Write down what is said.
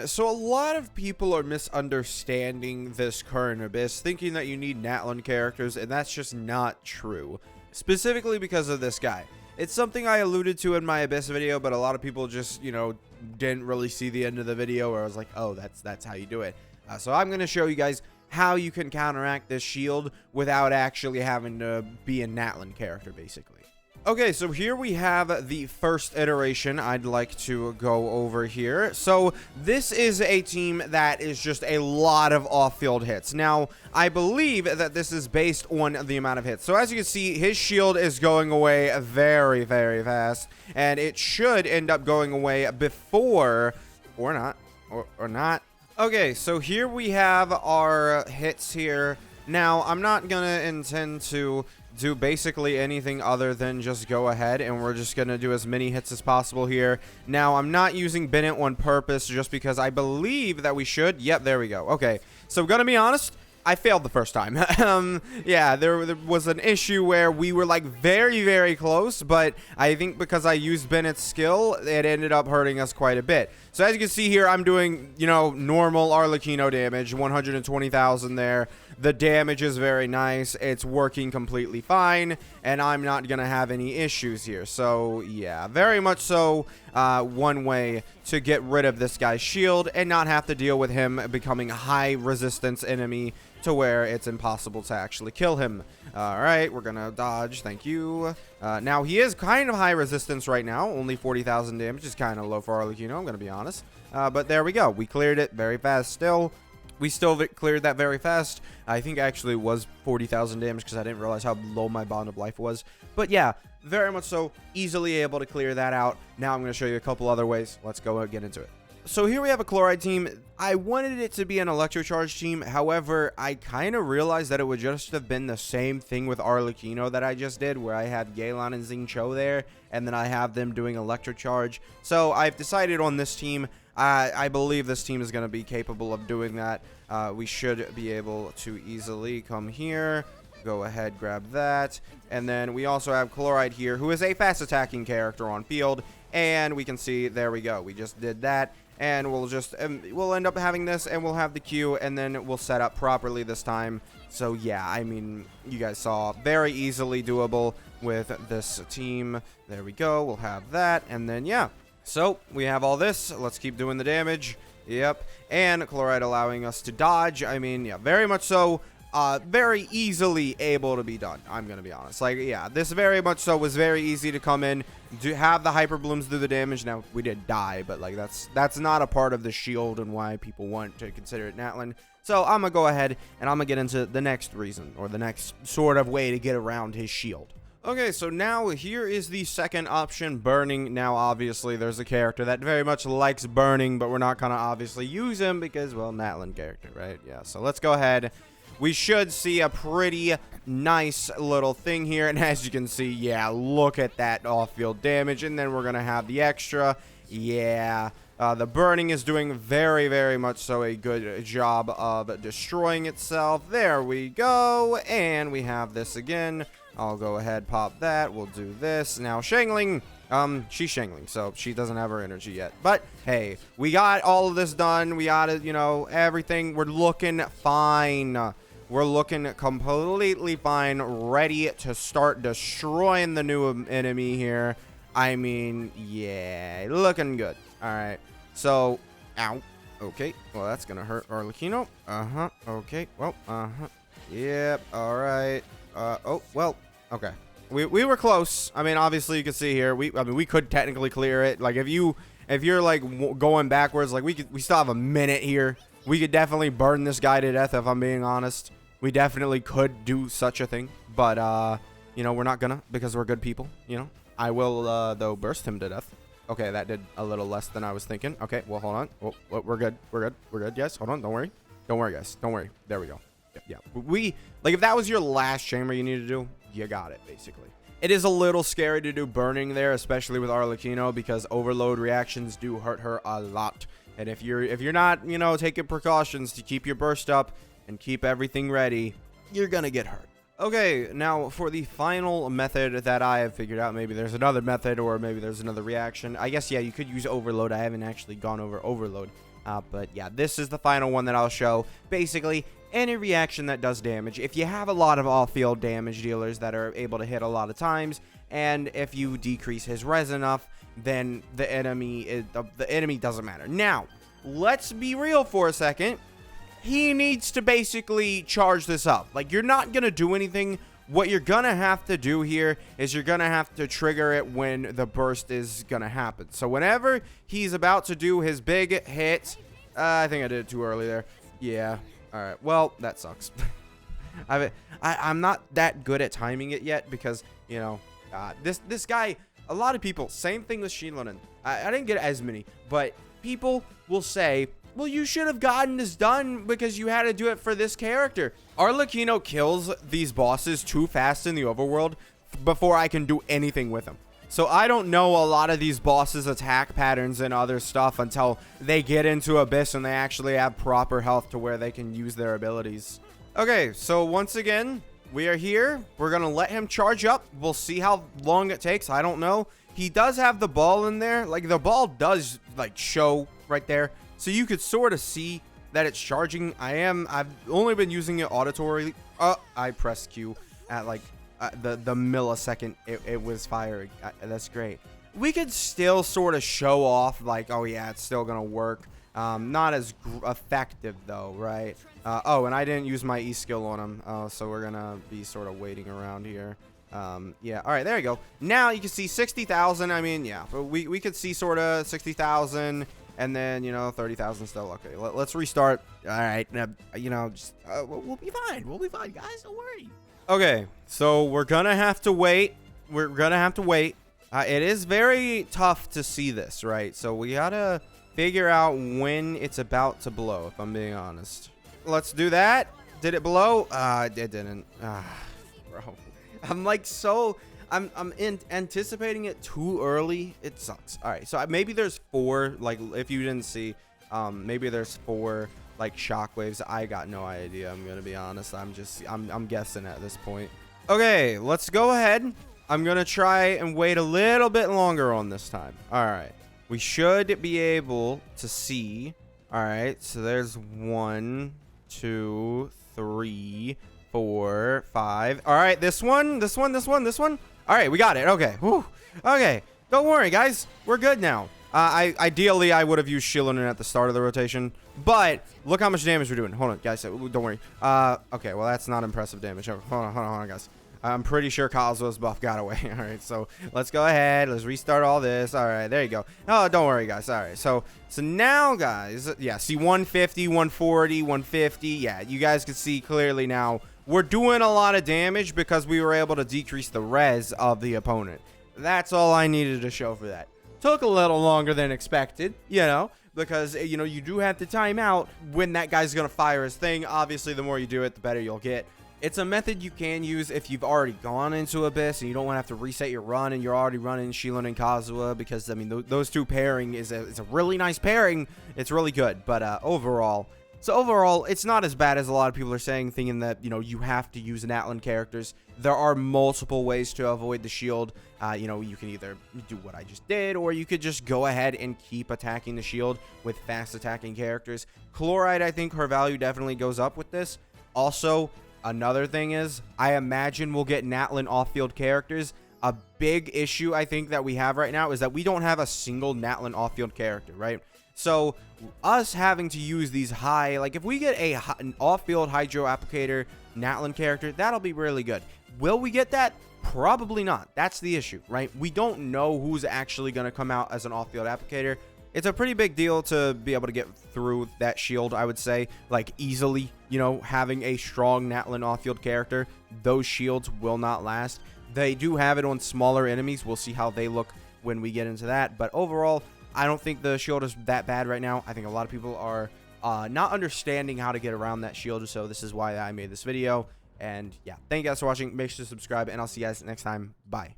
so a lot of people are misunderstanding this current Abyss, thinking that you need Natlan characters, and that's just not true. Specifically because of this guy. It's something I alluded to in my Abyss video, but a lot of people just, didn't really see the end of the video, where I was like, oh, that's how you do it. So I'm going to show you guys how you can counteract this shield without actually having to be a Natlan character, basically. Okay, so here we have the first iteration I'd like to go over here. So this is a team that is just a lot of off-field hits. Now, I believe that this is based on the amount of hits. So as you can see, his shield is going away very, very fast. And it should end up going away before, or not, or not. Okay, so here we have our hits here. Now, I'm not going to intend to do basically anything other than just go ahead, and we're just going to do as many hits as possible here. Now, I'm not using Bennett on purpose just because I believe that we should. Yep, there we go. Okay, so I'm going to be honest. I failed the first time. Yeah, there was an issue where we were like very, very close, but I think because I used Bennett's skill, it ended up hurting us quite a bit. So as you can see here, I'm doing, normal Arlecchino damage, 120,000 there. The damage is very nice. It's working completely fine, and I'm not going to have any issues here. So, yeah, very much so one way to get rid of this guy's shield and not have to deal with him becoming a high resistance enemy to where it's impossible to actually kill him. All right, we're going to dodge. Thank you. Now, he is kind of high resistance right now. Only 40,000 damage is kind of low for Arlecchino, I'm going to be honest. But there we go. We cleared it very fast still. We still cleared that very fast. I think actually it was 40,000 damage because I didn't realize how low my bond of life was. But yeah, very much so, easily able to clear that out. Now I'm going to show you a couple other ways. Let's go and get into it. So here we have a Chloride team. I wanted it to be an Electro-charge team. However, I kind of realized that it would just have been the same thing with Arlecchino that I just did, where I had Galen and Xingqiu there, and then I have them doing Electro-charge. So I've decided on this team. I believe this team is going to be capable of doing that. We should be able to easily come here. Go ahead, grab that. And then we also have Chloride here, who is a fast attacking character on field. And we can see, there we go. We just did that. And we'll end up having this, and we'll have the Q, and then we'll set up properly this time. So yeah, I mean, you guys saw, very easily doable with this team. There we go. We'll have that, and then yeah. So we have all this. Let's keep doing the damage. Yep. And Chloride allowing us to dodge. I mean, yeah, very much so. Very easily able to be done. I'm going to be honest. Like, yeah, this very much so was very easy to come in, to have the hyper blooms do the damage. Now, we did die, but like that's not a part of the shield and why people want to consider it Natlan. So I'm going to go ahead and I'm going to get into the next reason, or the next sort of way to get around his shield. Okay, so now here is the second option, burning. Now, obviously, there's a character that very much likes burning, but we're not going to obviously use him because, well, Natlan character, right? Yeah, so let's go ahead. We should see a pretty nice little thing here. And as you can see, yeah, look at that off-field damage. And then we're going to have the extra. Yeah, the burning is doing very, very much so a good job of destroying itself. There we go. And we have this again. I'll go ahead, pop that. We'll do this. Now, Shangling. She's Shangling, so she doesn't have her energy yet. But, hey, we got all of this done. We got it, everything. We're looking fine. We're looking completely fine, ready to start destroying the new enemy here. I mean, yeah, looking good. All right, so, ow. Okay, well, that's going to hurt Arlecchino. Uh-huh, okay, well, uh-huh. Yep, all right. Oh, well, okay. We were close. I mean, obviously, you can see here, we could technically clear it. Like, if you're, like, going backwards, like, we still have a minute here. We could definitely burn this guy to death, if I'm being honest. We definitely could do such a thing, but, we're not gonna, because we're good people, I will, though, burst him to death. Okay, that did a little less than I was thinking. Okay, well, hold on. Oh, we're good. We're good. Yes, hold on. Don't worry. Don't worry, guys. Don't worry. There we go. Yeah. Like, if that was your last chamber you need to do, you got it, basically. It is a little scary to do burning there, especially with Arlecchino, because overload reactions do hurt her a lot. And if you're not, taking precautions to keep your burst up and keep everything ready, you're gonna get hurt. Okay, now for the final method that I have figured out, maybe there's another method or maybe there's another reaction. I guess, yeah, you could use overload. I haven't actually gone over overload. But yeah, this is the final one that I'll show. Basically, any reaction that does damage. If you have a lot of off-field damage dealers that are able to hit a lot of times, and if you decrease his res enough, then the enemy doesn't matter. Now, let's be real for a second. He needs to basically charge this up. Like, you're not going to do anything. What you're going to have to do here is you're going to have to trigger it when the burst is going to happen. So whenever he's about to do his big hit, I think I did it too early there. Yeah. All right. Well, that sucks. I'm not that good at timing it yet because, you know, this guy, a lot of people, same thing with Shinlonen. I didn't get as many, but people will say, well, you should have gotten this done because you had to do it for this character. Arlecchino kills these bosses too fast in the overworld before I can do anything with them. So I don't know a lot of these bosses' attack patterns and other stuff until they get into Abyss and they actually have proper health to where they can use their abilities. Okay, so once again, we are here. We're going to let him charge up. We'll see how long it takes. I don't know. He does have the ball in there. Like, the ball does, like, show right there. So you could sort of see that it's charging. I've only been using it auditorily. I pressed Q at like the millisecond it was firing. That's great. We could still sort of show off like, oh yeah, it's still gonna work. Not as effective though, right? Oh, and I didn't use my E skill on him. So we're gonna be sort of waiting around here. Yeah, all right, there you go. Now you can see 60,000. I mean, yeah, but we could see sort of 60,000. And then, you know, 30,000 still. Okay, let's restart. All right, you know, just, we'll be fine. We'll be fine, guys. Don't worry. Okay, so we're going to have to wait. We're going to have to wait. It is very tough to see this, right? So we got to figure out when it's about to blow, if I'm being honest. Let's do that. Did it blow? It didn't. Bro. I'm like so... I'm anticipating it too early. It sucks. All right, so maybe there's 4, like, if you didn't see, maybe there's 4 like shockwaves. I got no idea. I'm gonna be honest. I'm guessing at this point. Okay, let's go ahead. I'm gonna try and wait a little bit longer on this time. All right, we should be able to see. All right, so there's 1, 2, 3, 4, 5. All right, this one. All right, we got it. Okay. Whew. Okay. Don't worry, guys. We're good now. Ideally, I would have used Shilonen at the start of the rotation, but look how much damage we're doing. Hold on, guys. Don't worry. Okay. Well, that's not impressive damage. Hold on, guys. I'm pretty sure Kazuha's buff got away. All right, so let's go ahead. Let's restart all this. All right, there you go. Oh, don't worry, guys. All right, so now, guys, yeah, see 150, 140, 150. Yeah, you guys can see clearly now. We're doing a lot of damage because we were able to decrease the res of the opponent. That's all I needed to show for that. Took a little longer than expected, you know, because, you know, you do have to time out when that guy's going to fire his thing. Obviously, the more you do it, the better you'll get. It's a method you can use if you've already gone into Abyss and you don't want to have to reset your run and you're already running Shilonen and Kazuha because, I mean, those two pairing is a really nice pairing. It's really good, but overall... So overall, it's not as bad as a lot of people are saying, thinking that, you know, you have to use Natlan characters. There are multiple ways to avoid the shield. You know, you can either do what I just did, or you could just go ahead and keep attacking the shield with fast attacking characters. Chloride, I think her value definitely goes up with this. Also, another thing is, I imagine we'll get Natlan off-field characters. A big issue I think that we have right now is that we don't have a single Natlan off-field character, right? So us having to use these high, like if we get an off-field hydro applicator Natlan character, that'll be really good. Will we get that? Probably not. That's the issue, right? We don't know who's actually going to come out as an off-field applicator. It's a pretty big deal to be able to get through that shield, I would say, like easily, you know, having a strong Natlan off-field character. Those shields will not last. They do have it on smaller enemies. We'll see how they look when we get into that. But overall, I don't think the shield is that bad right now. I think a lot of people are not understanding how to get around that shield. So this is why I made this video. And yeah, thank you guys for watching. Make sure to subscribe, and I'll see you guys next time. Bye.